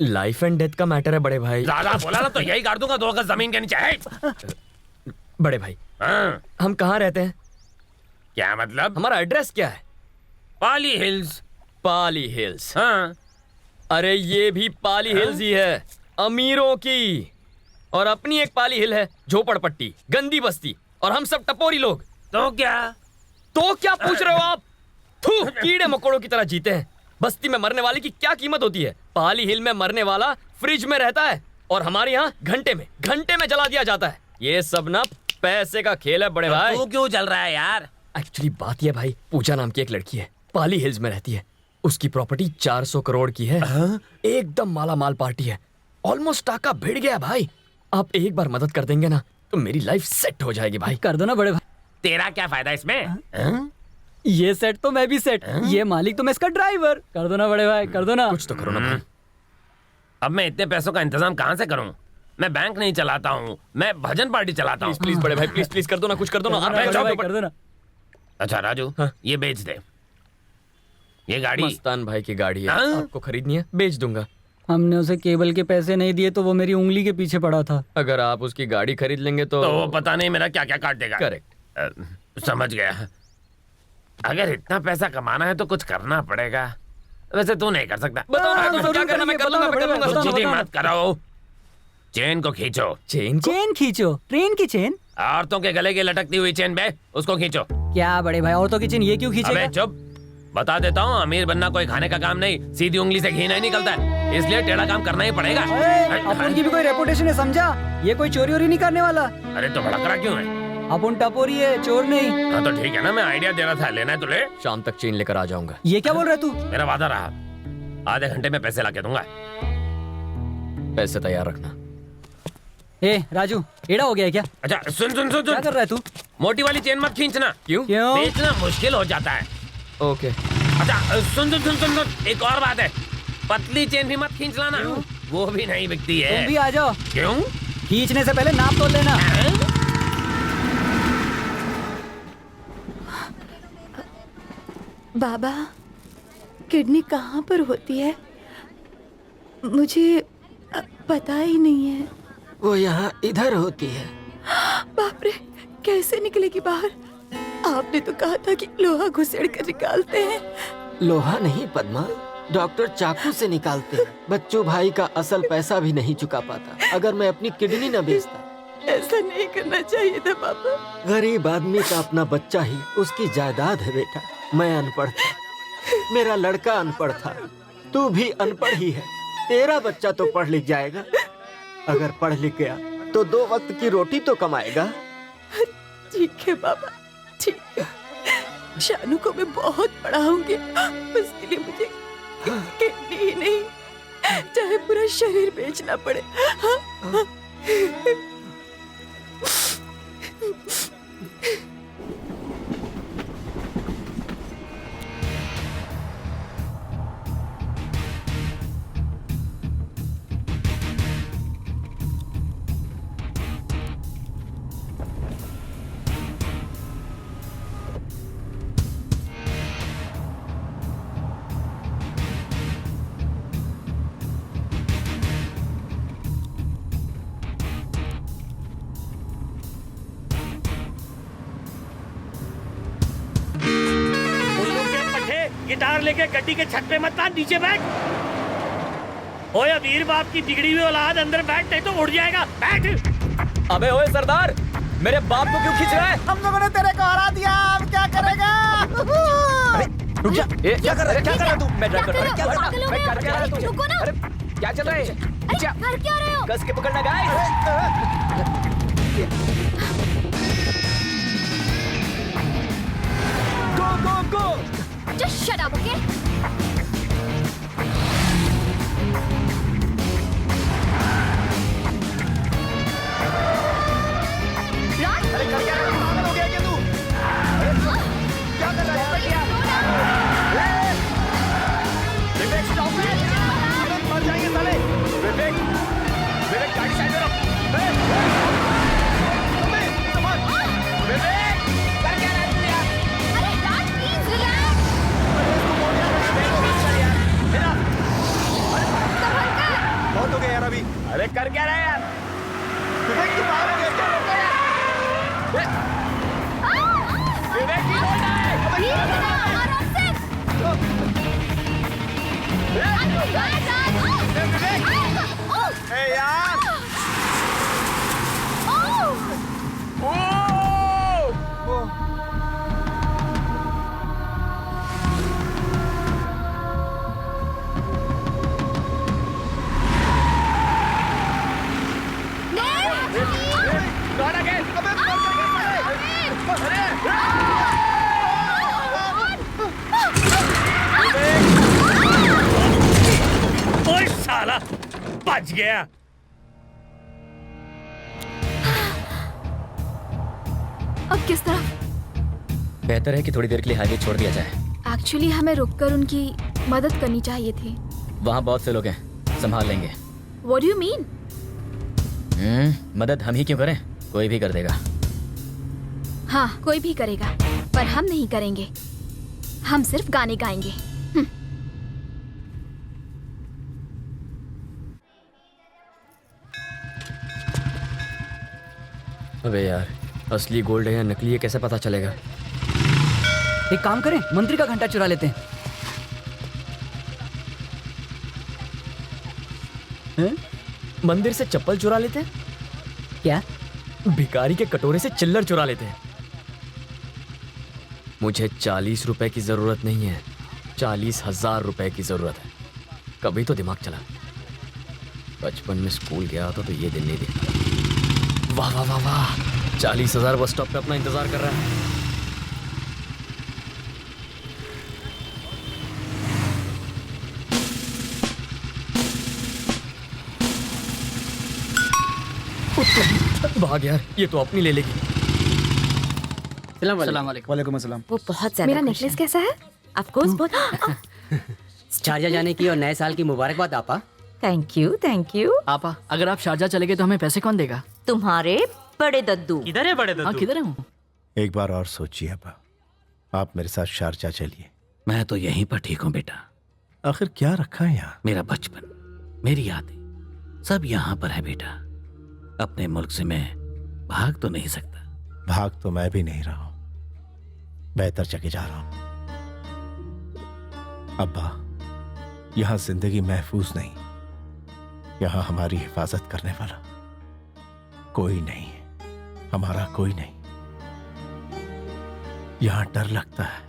Life and death का matter है बड़े भाई। ज्यादा बोला ना तो यही काट दूंगा 2 गज जमीन के नीचे है। बड़े भाई हाँ। हम कहाँ रहते हैं? क्या मतलब? हमारा एड्रेस क्या है? पाली हिल्स। पाली हिल्स? हाँ। अरे ये भी पाली हिल्स ही है, अमीरों की। और अपनी एक पाली हिल है, झोपड़पट्टी, गंदी बस्ती, और हम सब टपोरी लोग। तो क्या पूछ रहे हो आप? थू, कीड़े मकोड़ों की तरह जीते हैं। बस्ती में मरने वाले की क्या कीमत होती है? पाली हिल में मरने वाला फ्रिज में रहता है और हमारे यहाँ घंटे में जला दिया जाता है। ये सब ना पैसे का खेल है बड़े भाई। तू क्यों चल रहा है यार? एक्चुअली बात यह भाई, पूजा नाम की एक लड़की है, पाली हिल्स में रहती है। उसकी प्रॉपर्टी 400 करोड़ की है। एकदम माला माल पार्टी है। ऑलमोस्ट टाका भिड़ गया भाई। आप एक बार मदद कर देंगे ना तो मेरी लाइफ सेट हो जाएगी भाई। कर दो ना बड़े भाई। तेरा क्या फायदा इसमें? ये सेट तो मैं भी सेट, ये मालिक तो मैं इसका ड्राइवर। कर दो ना बड़े भाई, कर दो ना। कुछ तो करो ना भाई। अब मैं इतने पैसों का इंतजाम कहाँ से करूँ? मैं बैंक नहीं चलाता हूँ, मैं भजन पार्टी चलाता हूँ। प्लीज बड़े भाई, प्लीज कर दो ना, कुछ कर दो ना। कर दो ना। अच्छा राजू, ये बेच दे। ये गाड़ी मस्तान भाई की गाड़ी है। हाँ? आपको खरीदनी है? बेच दूंगा। हमने उसे केबल के पैसे नहीं दिए तो वो मेरी उंगली के पीछे पड़ा था। अगर आप उसकी गाड़ी खरीद लेंगे तो वो पता नहीं मेरा क्या क्या काट देगा। करेक्ट। समझ गया। अगर इतना पैसा कमाना है तो कुछ करना पड़ेगा। वैसे तू नहीं कर सकता। बताओ ना, तो क्या करना? मैं कर लूंगा। जिद्दी मत कराओ। चेन को खींचो। चेन खींचो? ट्रेन की चेन? औरतों के गले की लटकती हुई चेन बे, उसको खींचो। क्या बड़े भाई, औरतों की चेन ये क्यों खींचेगा? अबे चुप। बता देता हूँ, अमीर बनना कोई खाने का काम नहीं, सीधी उंगली से घी नहीं निकलता है, इसलिए टेढ़ा काम करना ही पड़ेगा। अपन की भी कोई रेपुटेशन है, समझा? ये कोई चोरी वोरी नहीं करने वाला। अरे तो भड़क रहा क्यों है? अपन टपोरी है, चोर नहीं। हाँ तो ठीक है ना, मैं आइडिया दे रहा था, लेना है तो ले। शाम तक चेन लेकर आ जाऊंगा। ये क्या बोल रहा है तू? मेरा वादा रहा, आधे घंटे में पैसे लाके दूंगा। पैसे तैयार रखना। ए राजू, एड़ा हो गया है क्या? अच्छा सुन सुन सुन क्या कर रहा है तू? मोटी वाली चेन मत खींचना। क्यों? बेचना मुश्किल हो जाता है। ओके। अच्छा सुन सुन सुन सुन सुन, एक और बात है, पतली चेन भी मत खींच लाना, वो भी नहीं बिकती है। तुम भी आ जाओ। क्यों? खींचने से पहले नाप तोल लेना। बाबा, किडनी कहाँ पर होती है? मुझे पता ही नहीं है। वो यहाँ इधर होती है। बाप रे, कैसे निकलेगी बाहर? आपने तो कहा था कि लोहा घुसेड़ कर निकालते हैं। लोहा नहीं पद्मा, डॉक्टर चाकू से निकालते हैं। बच्चू भाई का असल पैसा भी नहीं चुका पाता। अगर मैं अपनी किडनी न बेचता। ऐसा नहीं करना चाहिए था पापा। गरीब आदमी का अपना बच्चा ही उसकी जायदाद है बेटा। मैं अनपढ़ था, मेरा लड़का अनपढ़ था, तू भी अनपढ़ ही है। तेरा बच्चा तो पढ़ लिख जाएगा। अगर पढ़ लिख गया तो 2 वक्त की रोटी तो कमाएगा। ठीक है बाबा, ठीक है। शानू को मैं बहुत पढ़ाऊंगी, उसके लिए मुझे किडनी ही नहीं, चाहे पूरा शरीर बेचना पड़े। हाँ? गिटार लेके गड्डी के छत पे मत आ, नीचे बैठ। ओए अमीर बाप की बिगड़ी हुई औलाद, अंदर बैठ नहीं तो उड़ जाएगा। बैठ। अबे ओए सरदार, मेरे बाप को क्यों खींच रहा है? हम लोगों ने तेरे को हरा दिया, अब क्या करेगा? रुक जा। क्या कर रहा है तू? मैं ड्राइव कर रहा हूं। क्या कर रहा है तू? रुको ना। अरे क्या चल रहा है? अरे घर क्यों रहे हो? कस के पकड़ना गाइस। गो गो गो। Just shut up, okay? Run! अरे कर क्या रहा है? पागल हो गया क्या तू? क्या कर रहा है? विवेक स्टॉप इट! मर जाएंगे साले! विवेक गाड़ी साइड में रख! विवेक! कर क्या रहा है तू यार? अरे run, please relax! अरे इसको बोल यार, विवेक! ओए साला, बच गया। अब किस तरफ? बेहतर है कि थोड़ी देर के लिए हाईवे छोड़ दिया जाए। एक्चुअली हमें रुककर उनकी मदद करनी चाहिए थी। वहाँ बहुत से लोग हैं, संभाल लेंगे। What do you mean? मदद हम ही क्यों करें, कोई भी कर देगा। हाँ, कोई भी करेगा, पर हम नहीं करेंगे। हम सिर्फ गाने गाएंगे। अबे यार, असली गोल्ड है या नकली है कैसे पता चलेगा? एक काम करें, मंत्री का घंटा चुरा लेते हैं। मंदिर से चप्पल चुरा लेते हैं? क्या? भिखारी के कटोरे से चिल्लर चुरा लेते हैं। मुझे 40 रुपए की जरूरत नहीं है, 40,000 रुपए की जरूरत है। कभी तो दिमाग चला। बचपन में स्कूल गया था तो ये दिन नहीं देखा। वाह वाह वाह वाह, 40,000 बस स्टॉप पे अपना इंतजार कर रहा है। भाग यार, ये तो अपनी ले लेगी। सलाम वालेकुम। वालेकुम अस्सलाम। वो बहुत ज्यादा मेरा खुश नेकलेस है। कैसा है? ऑफ कोर्स बहुत। शारजा जाने की और नए साल की मुबारकबाद आपा। Thank you, thank you. आपा, अगर आप शारजा चले गए तो हमें पैसे कौन देगा? तुम्हारे बड़े दद्दू। किधर है बड़े हाँ, किधर है वो? एक बार और सोचिए अब्बा, आप मेरे साथ शारजा चलिए। मैं तो यहीं पर ठीक हूँ बेटा। आखिर क्या रखा है यहाँ? मेरा बचपन, मेरी यादें, सब यहाँ पर है बेटा। अपने मुल्क से मैं भाग तो नहीं सकता। भाग तो मैं भी नहीं रहा हूं, बेहतर जगह जा रहा हूं। अब्बा, यहां जिंदगी महफूज नहीं, यहां हमारी हिफाजत करने वाला कोई नहीं है, हमारा कोई नहीं। यहां डर लगता है,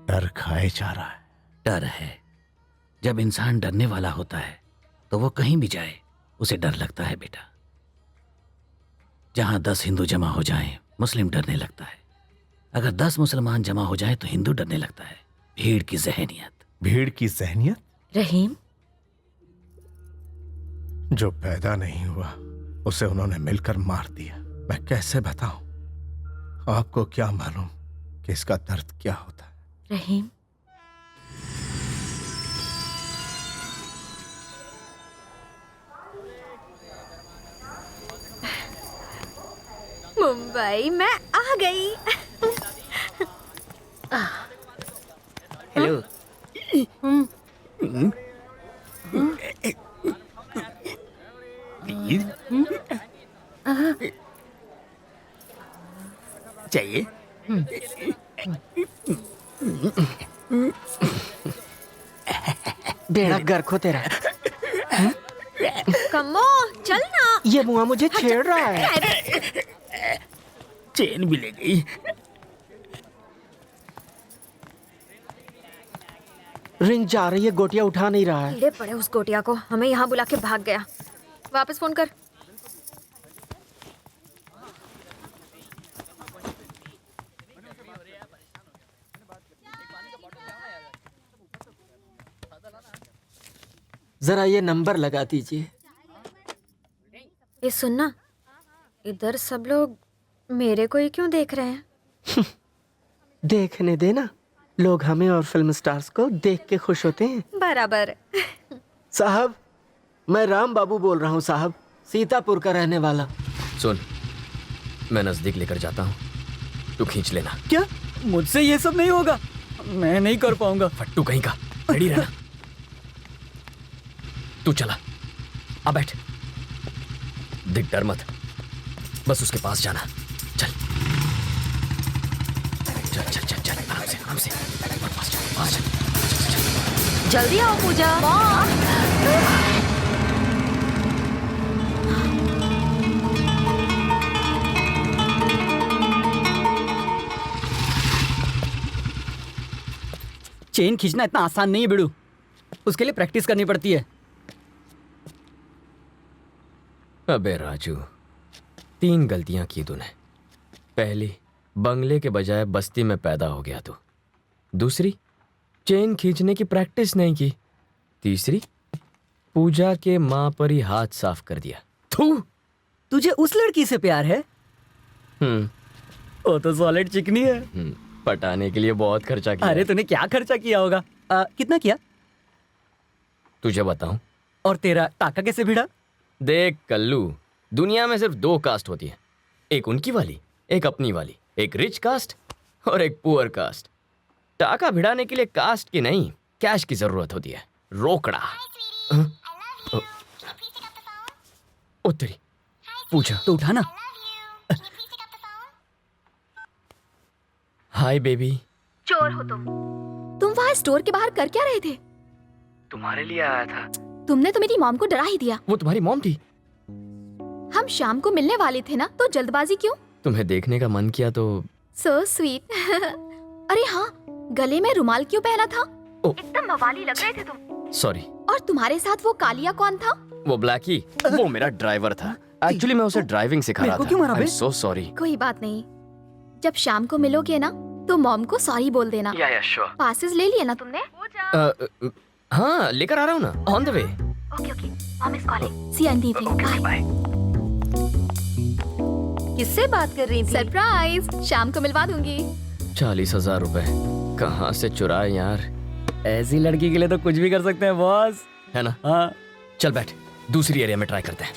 डर खाए जा रहा है। डर है, जब इंसान डरने वाला होता है तो वो कहीं भी जाए उसे डर लगता है बेटा। जहां 10 हिंदू जमा हो जाएं, मुस्लिम डरने लगता है। अगर 10 मुसलमान जमा हो जाएं तो हिंदू डरने लगता है। भीड़ की जहनियत। भीड़ की जहनियत? रहीम, जो पैदा नहीं हुआ उसे उन्होंने मिलकर मार दिया। मैं कैसे बताऊं? आपको क्या मालूम कि इसका दर्द क्या होता है? रहीम, मुंबई मैं आ गई। हेलो। चाहिए? बेड़ा गर्क हो तेरा। कमो चल ना। ये मुआ मुझे छेड़ रहा है। चेन भी ले गई। रिंग जा रही है, गोटियां उठा नहीं रहा है। कीड़े पड़े उस गोटिया को, हमें यहाँ बुला के भाग गया। वापस फोन कर। जरा ये नंबर लगा दीजिए। ये सुनना, इधर सब लोग मेरे को ही क्यों देख रहे हैं? देखने देना, लोग हमें और फिल्म स्टार्स को देख के खुश होते हैं। बराबर। साहब, मैं राम बाबू बोल रहा हूँ साहब, सीतापुर का रहने वाला। सुन, मैं नजदीक लेकर जाता हूँ, तू खींच लेना। क्या? मुझसे ये सब नहीं होगा, मैं नहीं कर पाऊंगा। फट्टू कहीं का, रेडी रहना। तू चला, आ बैठ। दिख डर मत, बस उसके पास जाना। चल। चल चल चल चल आराम से और फास्ट फास्ट। जल्दी आओ पूजा। चेन खींचना इतना आसान नहीं है बिड़ू, उसके लिए प्रैक्टिस करनी पड़ती है। अबे राजू, 3 गलतियां की तूने। पहली, बंगले के बजाय बस्ती में पैदा हो गया तू। दूसरी, चेन खींचने की प्रैक्टिस नहीं की। तीसरी, पूजा के माँ पर ही हाथ साफ कर दिया। थू। तुझे उस लड़की से प्यार है? हम्म वो तो सॉलिड चिकनी है। पटाने के लिए बहुत खर्चा किया। अरे तूने क्या खर्चा किया होगा? कितना किया? तुझे बताऊं? और तेरा टाका कैसे भिड़ा? देख कल्लू, दुनिया में सिर्फ 2 कास्ट होती है, एक उनकी वाली, एक अपनी वाली। एक रिच कास्ट और एक पुअर कास्ट। टाका भिड़ाने के लिए कास्ट की नहीं, कैश की जरूरत होती है। रोकड़ा। ओ तेरी पूछा तो उठाना। Hi baby. चोर हो तुम वहाँ स्टोर के बाहर कर क्या रहे थे? तुम्हारे लिए आया था। तुमने तो मेरी मॉम को डरा ही दिया। वो तुम्हारी मॉम थी? हम शाम को मिलने वाले थे ना, तो जल्दबाजी क्यों? तुम्हें देखने का मन किया तो। So sweet. अरे हाँ, गले में रुमाल क्यों पहना था? ओ। एकदम मवाली लग रहे थे तुम। सॉरी। और तुम्हारे साथ वो कालिया कौन था? वो ब्लैकी, वो मेरा ड्राइवर था। एक्चुअली मैं उसे ड्राइविंग सिखा रहा था। क्यों मारा बे? So sorry. कोई बात नहीं, जब शाम को मिलोगे ना तो मॉम को सॉरी बोल देना। या श्योर। पासेस ले लिए ना तुमने? हाँ, लेकर आ रहा हूँ ना, on the way. Okay okay, mom is calling. See you in the evening. Bye. किससे बात कर रही थी? सरप्राइज, शाम को मिलवा दूंगी। 40,000 रुपए कहाँ से चुराए यार? ऐसी लड़की के लिए तो कुछ भी कर सकते हैं बॉस। है ना? हाँ। चल बैठ, दूसरी एरिया में ट्राई करते हैं।